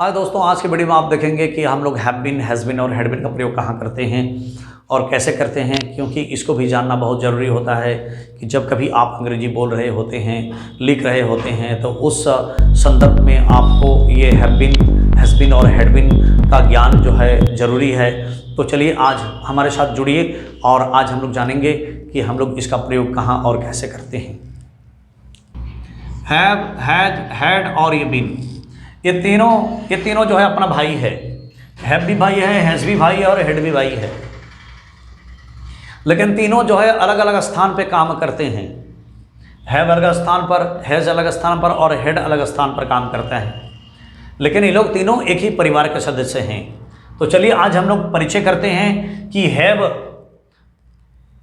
आज दोस्तों, आज की वीडियो में आप देखेंगे कि हम लोग हैव बीन, हैज़ बीन और हैड बीन का प्रयोग कहाँ करते हैं और कैसे करते हैं, क्योंकि इसको भी जानना बहुत ज़रूरी होता है कि जब कभी आप अंग्रेजी बोल रहे होते हैं, लिख रहे होते हैं, तो उस संदर्भ में आपको ये हैव बीन, हैज़ बीन और हैड बीन का ज्ञान जो है ज़रूरी है। तो चलिए आज हमारे साथ जुड़िए और आज हम लोग जानेंगे कि हम लोग इसका प्रयोग कहाँ और कैसे करते हैं। हैव, हैज, हैड और ये बीन, ये तीनों जो है अपना भाई है। हैव भी भाई है, हैज़ भी भाई है और हेड भी भाई है, लेकिन तीनों जो है अलग अलग स्थान पे काम करते हैं। हैव अलग स्थान पर, हैज़ अलग स्थान पर और हेड अलग स्थान पर काम करता है, लेकिन ये लोग तीनों एक ही परिवार के सदस्य हैं। तो चलिए आज हम लोग परिचय करते हैं कि हैव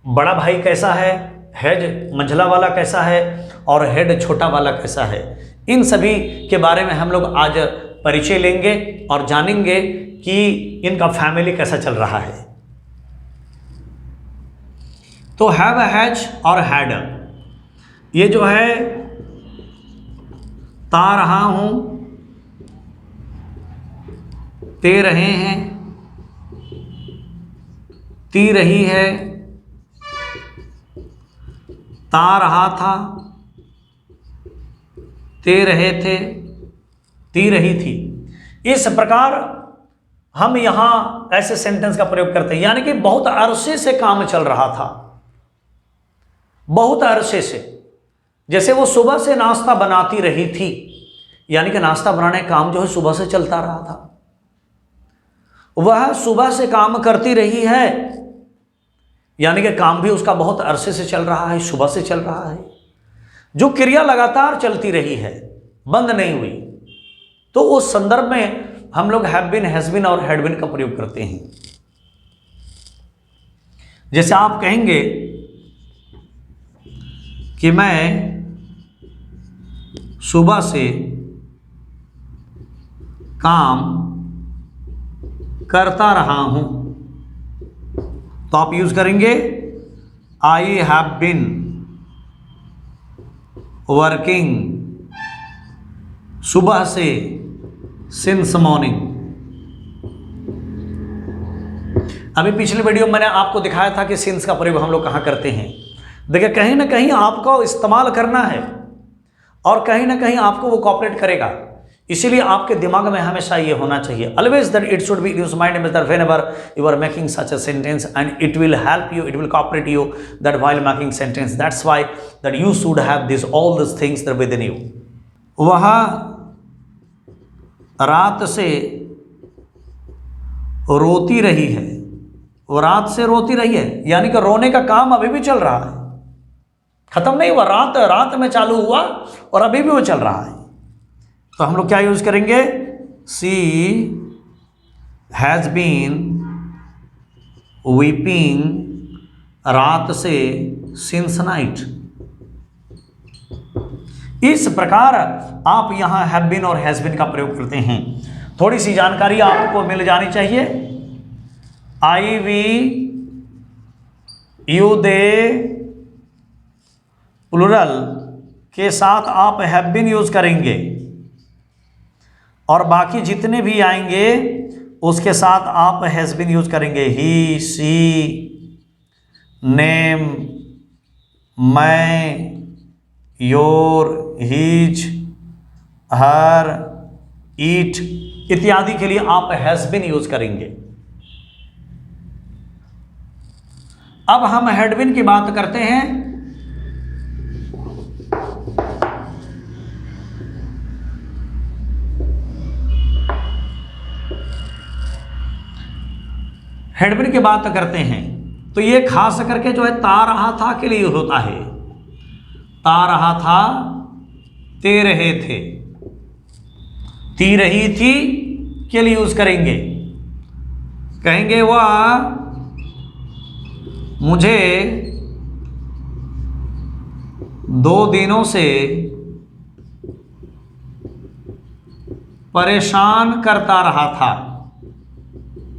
बड़ा भाई कैसा है, हैज मंझला वाला कैसा है और हेड छोटा वाला कैसा है। इन सभी के बारे में हम लोग आज परिचय लेंगे और जानेंगे कि इनका फैमिली कैसा चल रहा है। तो हैव, हैज और हैड, ये जो है ता रहा हूं, ते रहे हैं, ती रही है, ता रहा था, ते रहे थे, ती रही थी। इस प्रकार हम यहां ऐसे सेंटेंस का प्रयोग करते हैं, यानी कि बहुत अरसे से काम चल रहा था, बहुत अरसे से। जैसे वो सुबह से नाश्ता बनाती रही थी, यानी कि नाश्ता बनाने का काम जो है सुबह से चलता रहा था। वह सुबह से काम करती रही है, यानी कि काम भी उसका बहुत अरसे से चल रहा है, सुबह से चल रहा है। जो क्रिया लगातार चलती रही है, बंद नहीं हुई, तो उस संदर्भ में हम लोग हैव बीन, हैज़ बीन और हैड बीन का प्रयोग करते हैं। जैसे आप कहेंगे कि मैं सुबह से काम करता रहा हूं, तो आप यूज करेंगे आई हैव बीन वर्किंग सुबह से, सिंस मॉर्निंग। अभी पिछली वीडियो में मैंने आपको दिखाया था कि सिंस का प्रयोग हम लोग कहाँ करते हैं। देखिए, कहीं ना कहीं आपको इस्तेमाल करना है और कहीं ना कहीं आपको वो कॉपरेट करेगा, इसीलिए आपके दिमाग में हमेशा ये होना चाहिए, always that it should be in your mind that whenever you are making such a sentence and it will help you, it will cooperate you that while making sentence, that's why that you should have this all this things that with in you. वह रात से रोती रही है, वो रात से रोती रही है, यानी कि रोने का काम अभी भी चल रहा है, खत्म नहीं हुआ, रात में चालू हुआ और अभी भी वो चल रहा है। तो हम लोग क्या यूज करेंगे, सी हैज बीन वीपिंग रात से, सिंस नाइट। इस प्रकार आप यहां हैव बीन और हैज बीन का प्रयोग करते हैं। थोड़ी सी जानकारी आपको मिल जानी चाहिए। आई, वी, यू, दे प्लुरल के साथ आप हैव बीन यूज करेंगे और बाकी जितने भी आएंगे उसके साथ आप हैज बीन यूज करेंगे। ही, सी, नेम, मैं, योर, हीज, हर, ईट इत्यादि के लिए आप हैज बीन यूज करेंगे। अब हम हैड बीन की बात करते हैं। हैड बीन की बात करते हैं तो ये खास करके जो है ता रहा था के लिए होता है। ता रहा था, ते रहे थे, ती रही थी के लिए यूज करेंगे। कहेंगे वह मुझे 2 दिनों से परेशान करता रहा था,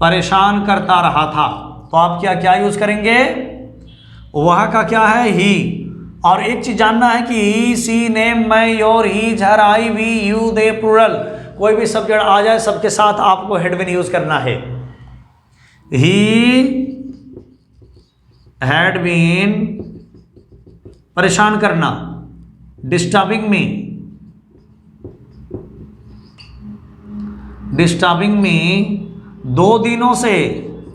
परेशान करता रहा था। तो आप क्या यूज करेंगे, वह का क्या है, ही। और एक चीज जानना है कि ही, सी, नेम, मैं, your, his, her, I, we, you, they plural कोई भी सब्जेक्ट आ जाए सबके साथ आपको हैड बीन यूज करना है। ही हैड बीन परेशान करना, डिस्टर्बिंग मी, डिस्टर्बिंग मी 2 दिनों से,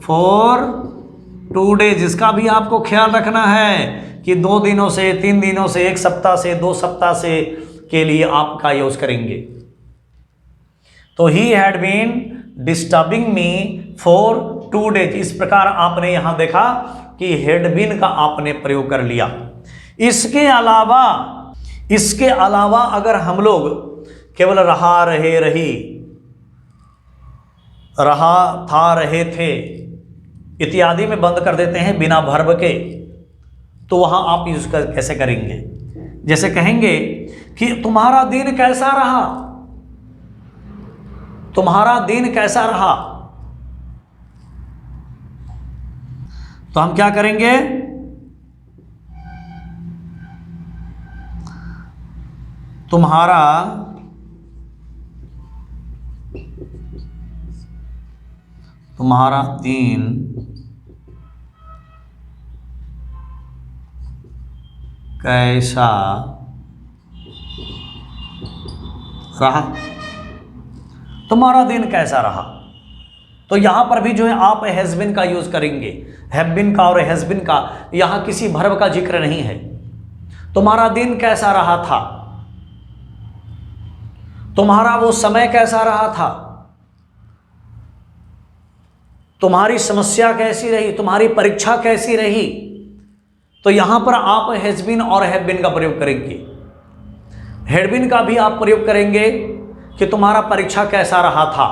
फॉर 2 डेज। इसका भी आपको ख्याल रखना है कि 2 दिनों से, 3 दिनों से, 1 सप्ताह से, 2 सप्ताह से के लिए आपका यूज करेंगे। तो he had been disturbing me for 2 days. इस प्रकार आपने यहां देखा कि हैड बीन का आपने प्रयोग कर लिया। इसके अलावा अगर हम लोग केवल रहा, रहे, रही, रहा, था, रहे, थे इत्यादि में बंद कर देते हैं बिना वर्ब के, तो वहां आप यूज कैसे करेंगे? जैसे कहेंगे कि तुम्हारा दिन कैसा रहा, तुम्हारा दिन कैसा रहा, तो हम क्या करेंगे? तुम्हारा दिन कैसा रहा, तुम्हारा दिन कैसा रहा। तो यहां पर भी जो है आप हैज बीन का यूज करेंगे। हैव बीन का और हैज बीन का, यहां किसी वर्ब का जिक्र नहीं है। तुम्हारा दिन कैसा रहा था, तुम्हारा वो समय कैसा रहा था, तुम्हारी समस्या कैसी रही, तुम्हारी परीक्षा कैसी रही। तो यहां पर आप हैज बीन और हैव बीन का प्रयोग करेंगे। हैड बीन का भी आप प्रयोग करेंगे कि तुम्हारा परीक्षा कैसा रहा था,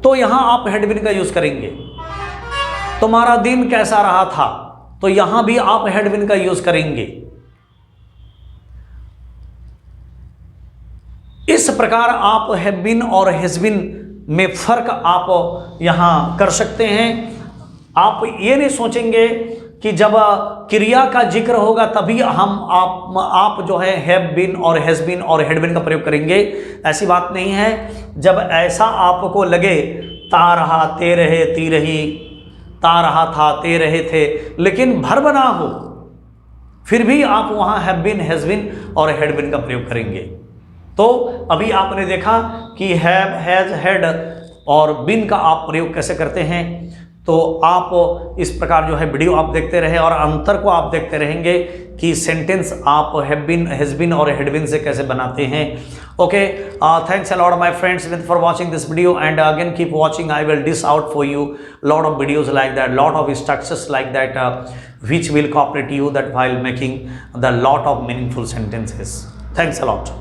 तो यहां आप हैड बीन का यूज करेंगे। तुम्हारा दिन कैसा रहा था, तो यहां भी आप हैड बीन का यूज करेंगे। इस प्रकार आप हैव बीन और हैज बीन में फर्क आप यहां कर सकते हैं। आप ये नहीं सोचेंगे कि जब क्रिया का जिक्र होगा तभी आप जो है हैव बीन और हैज बीन और हैड बीन का प्रयोग करेंगे, ऐसी बात नहीं है। जब ऐसा आपको लगे, ता रहा, ते रहे, ती रही, ता रहा था, ते रहे थे, लेकिन वर्ब ना हो, फिर भी आप वहां हैव बीन, हैज बीन और हैड बीन का प्रयोग करेंगे। तो अभी आपने देखा कि हैव, हैज, हैड और बीन का आप प्रयोग कैसे करते हैं। तो आप इस प्रकार जो है वीडियो आप देखते रहे और अंतर को आप देखते रहेंगे कि सेंटेंस आप हैव बीन, हैज बीन और हैड बीन से कैसे बनाते हैं। Okay, thanks a lot my friends for watching this video and again keep watching. I will dish out for you lot of videos like that, lot of structures like that which will cooperate you that while making the lot of meaningful sentences. Thanks a lot.